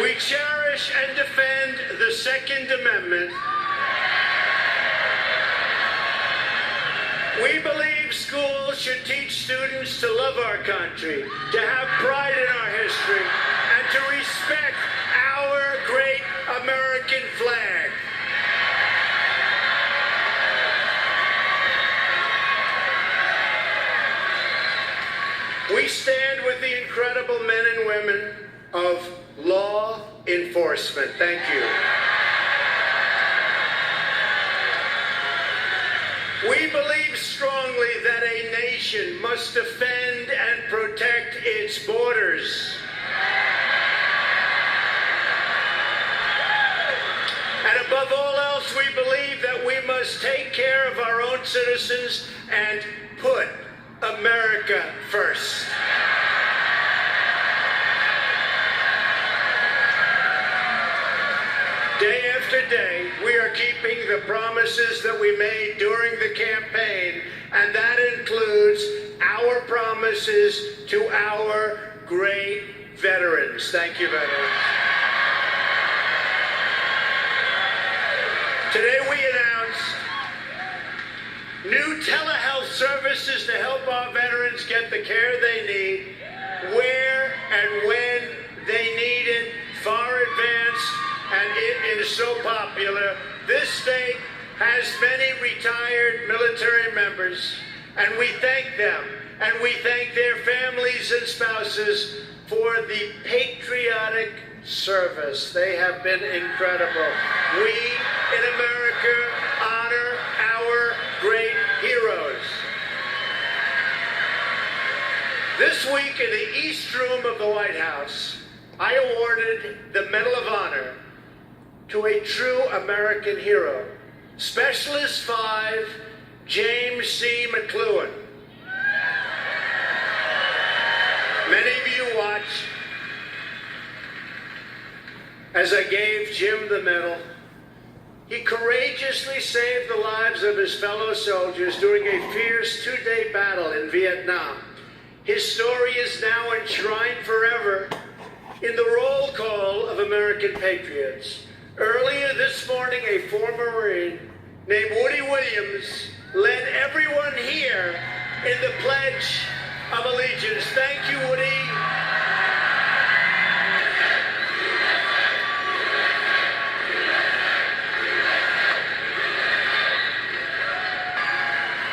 We cherish and defend the Second Amendment. We believe schools should teach students to love our country, to have pride in our history, and to respect our great American flag. We stand with the incredible men and women of law enforcement. Thank you. We believe strongly that a nation must defend and protect its borders. And above all else, we believe that we must take care of our own citizens and put America first. Day after day, we are keeping the promises that we made during the campaign, and that includes our promises to our great veterans. Thank you, veterans. Today we announced new telehealth services to help our veterans get the care they need, where and when they need it, far advanced. And it is so popular. This state has many retired military members, and we thank them, and we thank their families and spouses for the patriotic service. They have been incredible. We in America honor our great heroes. This week in the East Room of the White House, I awarded the Medal of Honor to a true American hero, Specialist 5, James C. McLuhan. Many of you watched as I gave Jim the medal. He courageously saved the lives of his fellow soldiers during a fierce two-day battle in Vietnam. His story is now enshrined forever in the roll call of American patriots. Earlier this morning, a former Marine named Woody Williams led everyone here in the Pledge of Allegiance. Thank you, Woody.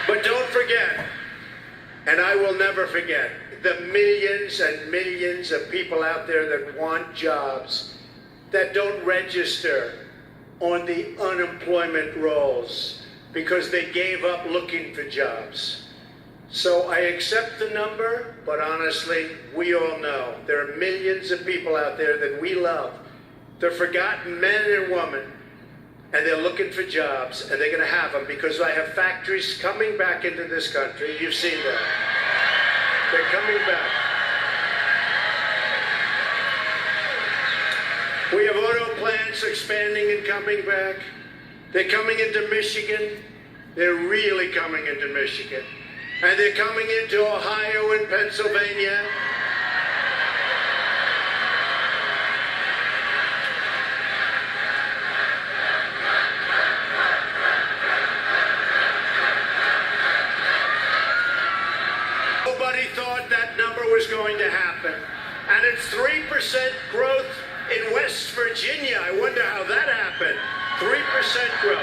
But don't forget, and I will never forget, the millions and millions of people out there that want jobs that don't register on the unemployment rolls because they gave up looking for jobs. So I accept the number, but honestly, we all know there are millions of people out there that we love. They're forgotten men and women, and they're looking for jobs, and they're going to have them because I have factories coming back into this country. You've seen that. They're coming back. We have auto plants expanding and coming back. They're coming into Michigan. They're really coming into Michigan. And they're coming into Ohio and Pennsylvania. Nobody thought that number was going to happen. And it's 3% growth in West Virginia. I wonder how that happened. 3% growth.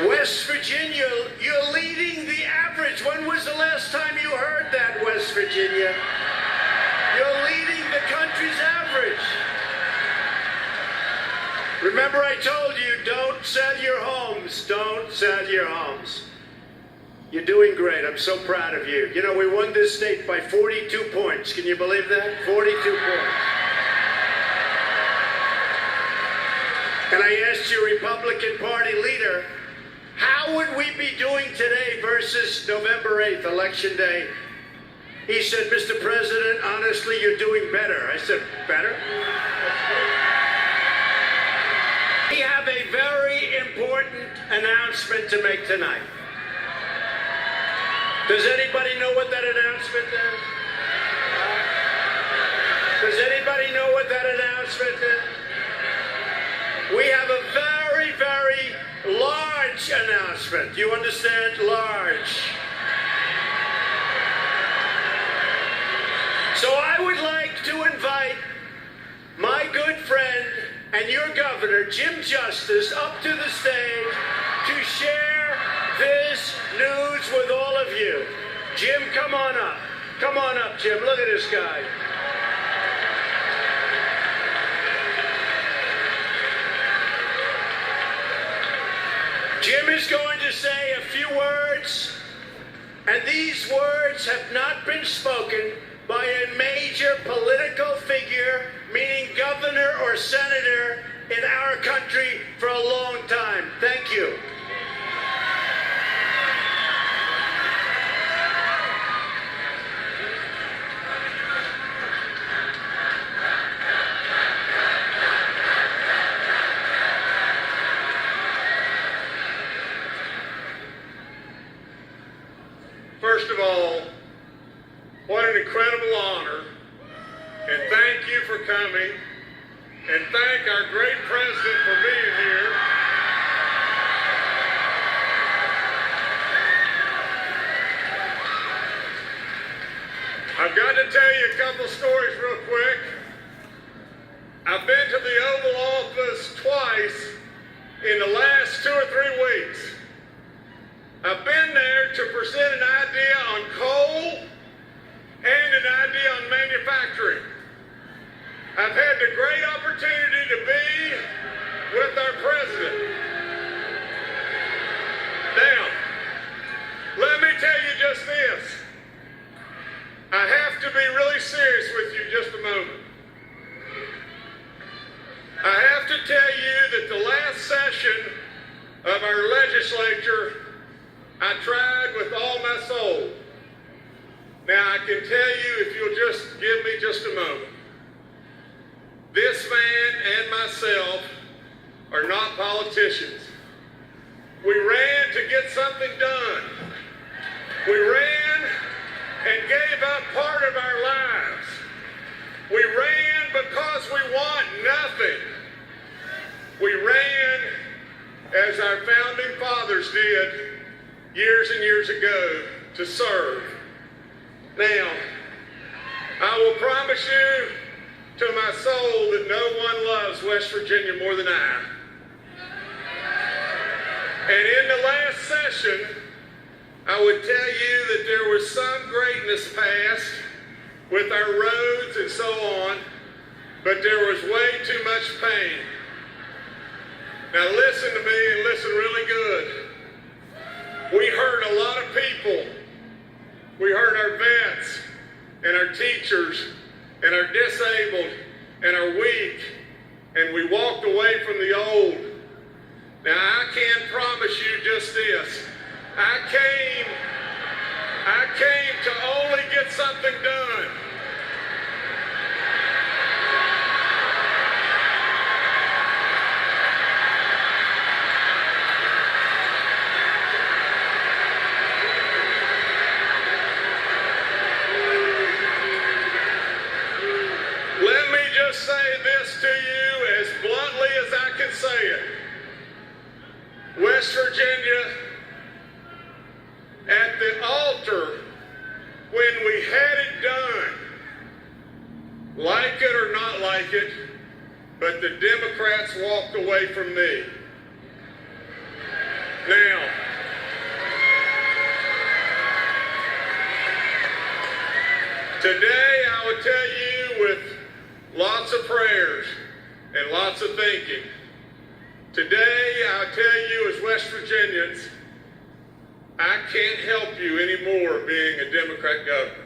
West Virginia, you're leading the average. When was the last time you heard that, West Virginia? You're leading the country's average. Remember I told you, don't sell your homes. Don't sell your homes. You're doing great. I'm so proud of you. You know, we won this state by 42 points. Can you believe that? 42 points. And I asked your Republican Party leader, how would we be doing today versus November 8th, Election Day? He said, Mr. President, honestly, you're doing better. I said, better? We have a very important announcement to make tonight. Does anybody know what that announcement is? Does anybody know what that announcement is? We have a very, very large announcement. You understand? Large. So I would like to invite my good friend and your governor, Jim Justice, up to the stage to share this news with all of you. Jim, come on up. Come on up, Jim. Look at this guy. Jim is going to say a few words, and these words have not been spoken by a major political figure, meaning governor or senator, in our country for a long time. Thank you. First of all, what an incredible honor, and thank you for coming, and thank our great president for being here. I've got to tell you a couple stories real quick. I've been to the Oval Office twice in the last 2 or 3 weeks. I've been there to present an idea on coal and an idea on manufacturing. I've had the great opportunity to be with our president. Now, let me tell you just this. I have to be really serious with you just a moment. I have to tell you that the last session of our legislature, I tried with all my soul. Now I can tell you, if you'll just give me just a moment, this man and myself are not politicians. We ran to get something done. We ran and gave up part of our lives. We ran because we want nothing. We ran as our founding fathers did years and years ago, to serve. Now, I will promise you to my soul that no one loves West Virginia more than I. And in the last session, I would tell you that there was some greatness past with our roads and so on, but there was way too much pain. Now listen to me and listen really good. We hurt a lot of people. We hurt our vets and our teachers and our disabled and our weak, and we walked away from the old. Now I can promise you just this. I came to only get something done. Say this to you as bluntly as I can say it. West Virginia, at the altar, when we had it done, like it or not like it, but the Democrats walked away from me. Now, today I will tell you with lots of prayers and lots of thinking. Today, I'll tell you as West Virginians, I can't help you anymore being a Democrat governor.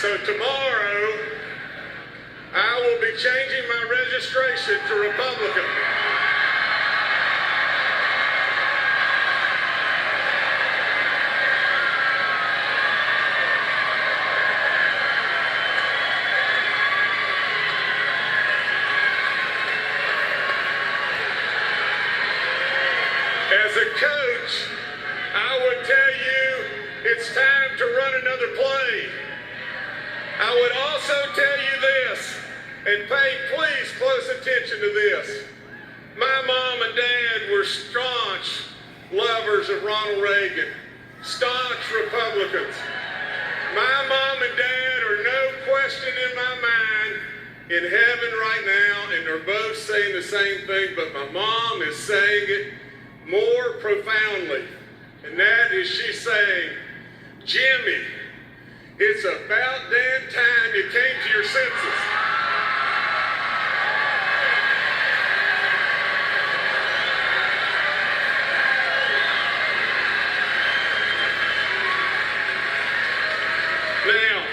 So tomorrow, I will be changing my registration to Republican. As a coach, I would tell you it's time to run another play. I would also tell you this, and pay please close attention to this. My mom and dad were staunch lovers of Ronald Reagan, staunch Republicans. My mom and dad are no question in my mind in heaven right now, and they're both saying the same thing, but my mom is saying it more profoundly. And that is, she's saying, Jimmy, it's about damn time you came to your senses. Now,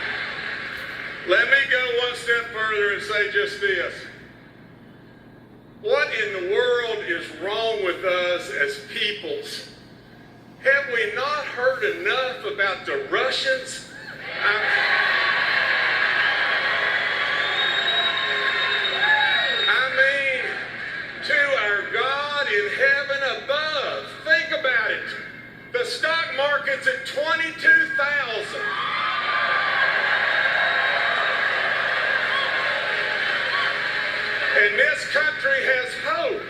let me go one step further and say just this. What in the world is wrong with us as peoples? Have we not heard enough about the Russians? I mean, to our God in heaven above. Think about it. The stock market's at 22,000. And this country has hope,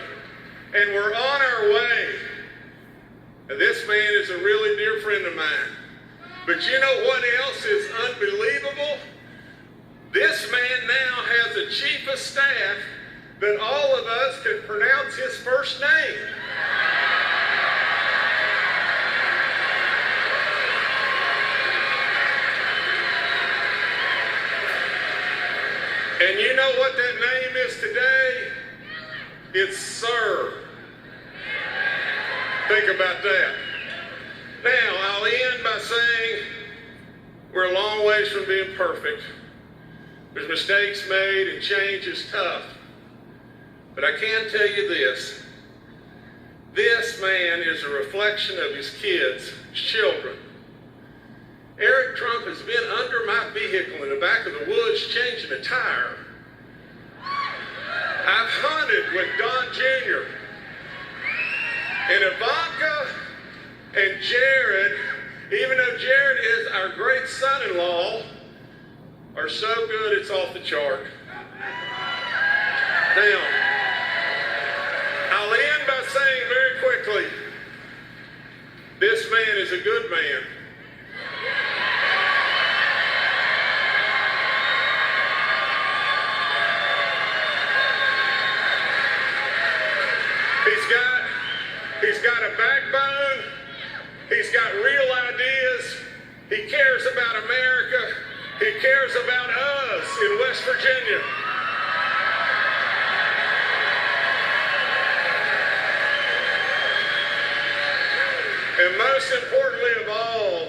and we're on our way. And this man is a really dear friend of mine. But you know what else is unbelievable? This man now has a chief of staff that all of us can pronounce his first name. And you know what that name is today? It's Sir. Think about that. Now, I'll end by saying we're a long ways from being perfect. There's mistakes made and change is tough. But I can tell you this. This man is a reflection of his kids, his children. Eric Trump has been under my vehicle in the back of the woods changing a tire. I've hunted with Don Jr. And Ivanka and Jared, even though Jared is our great son-in-law, are so good it's off the chart. Now, I'll end by saying very quickly, this man is a good man. He's got a backbone. He's got real ideas. He cares about America. He cares about us in West Virginia. And most importantly of all,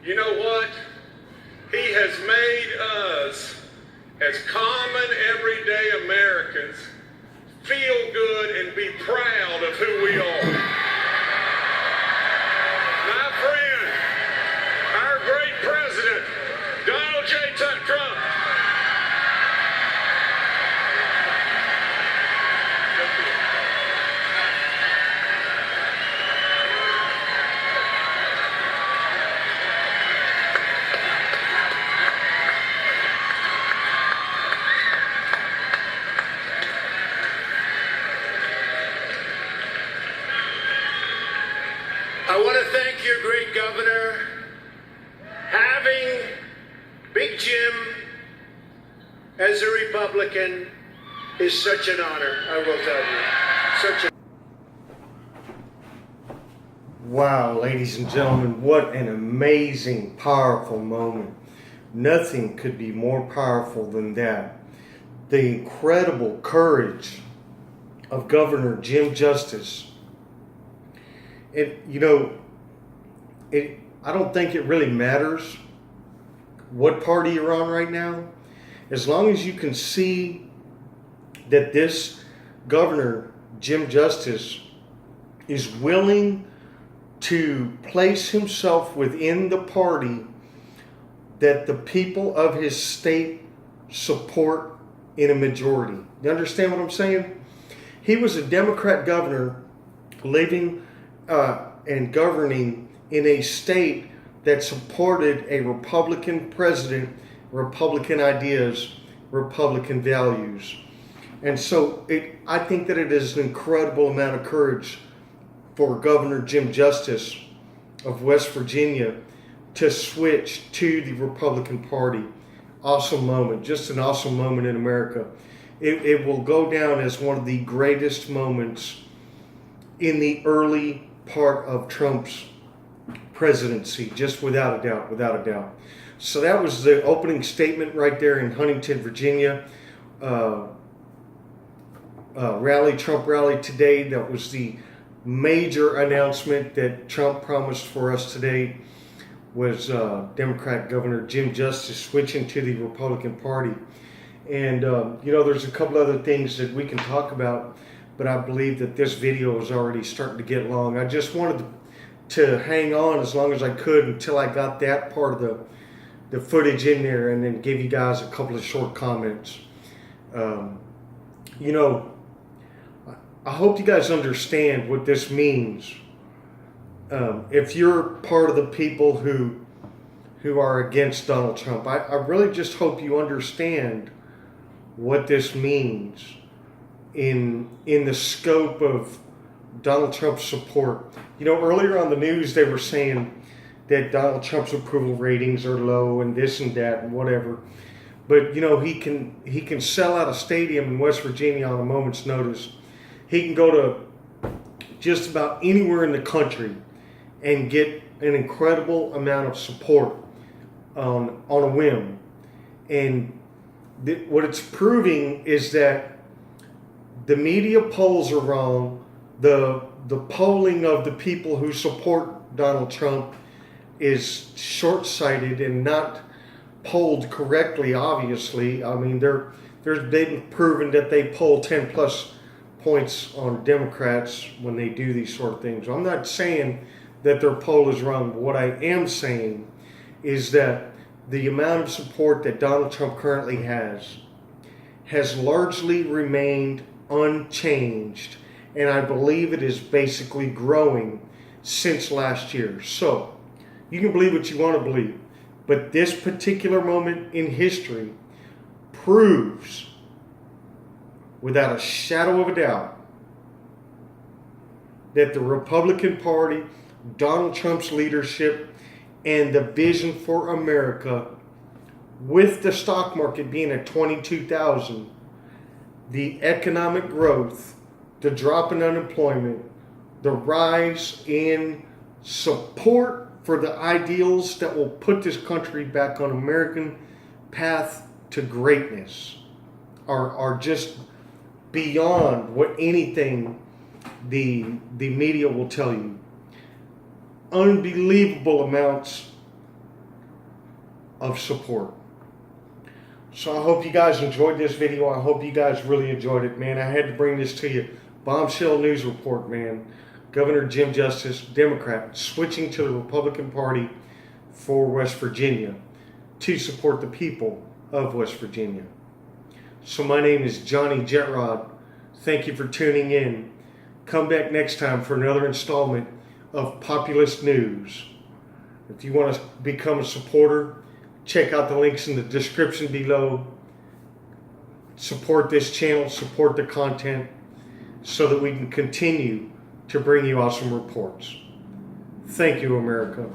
you know what? He has made us, as common everyday Americans, feel good and be proud of who we are. My friend, our great president, Donald J. Trump. I want to thank your great governor. Having Big Jim as a Republican is such an honor, I will tell you. Such a Wow, ladies and gentlemen, what an amazing, powerful moment. Nothing could be more powerful than that. The incredible courage of Governor Jim Justice. I don't think it really matters what party you're on right now. As long as you can see that this Governor Jim Justice is willing to place himself within the party that the people of his state support in a majority. You understand what I'm saying? He was a Democrat governor living and governing in a state that supported a Republican president, Republican ideas, Republican values. And so I think that it is an incredible amount of courage for Governor Jim Justice of West Virginia to switch to the Republican Party. Awesome moment, just an awesome moment in America. It will go down as one of the greatest moments in the early part of Trump's presidency, just without a doubt, without a doubt. So that was the opening statement right there in Huntington, Virginia. Trump rally today. That was the major announcement that Trump promised for us today, was Democrat Governor Jim Justice switching to the Republican Party. And, there's a couple other things that we can talk about, but I believe that this video is already starting to get long. I just wanted to hang on as long as I could until I got that part of the footage in there, and then give you guys a couple of short comments. I hope you guys understand what this means. If you're part of the people who are against Donald Trump, I really just hope you understand what this means in the scope of Donald Trump's support. Earlier on the news they were saying that Donald Trump's approval ratings are low and this and that and whatever. But he can sell out a stadium in West Virginia on a moment's notice. He can go to just about anywhere in the country and get an incredible amount of support on a whim. And what it's proving is that the media polls are wrong. The polling of the people who support Donald Trump is short-sighted and not polled correctly, obviously. I mean, they've been proven that they poll 10 plus points on Democrats when they do these sort of things. I'm not saying that their poll is wrong, but what I am saying is that the amount of support that Donald Trump currently has largely remained unchanged, and I believe it is basically growing since last year. So, you can believe what you want to believe, but this particular moment in history proves, without a shadow of a doubt, that the Republican Party, Donald Trump's leadership, and the vision for America, with the stock market being at 22,000, the economic growth, the drop in unemployment, the rise in support for the ideals that will put this country back on American path to greatness are just beyond what anything the media will tell you. Unbelievable amounts of support. So I hope you guys enjoyed this video. I hope you guys really enjoyed it, man. I had to bring this to you. Bombshell news report, man. Governor Jim Justice, Democrat, switching to the Republican Party for West Virginia to support the people of West Virginia. So my name is Johnny Jetrod. Thank you for tuning in. Come back next time for another installment of Populist News. If you want to become a supporter, check out the links in the description below. Support this channel, support the content, so that we can continue to bring you awesome reports. Thank you, America.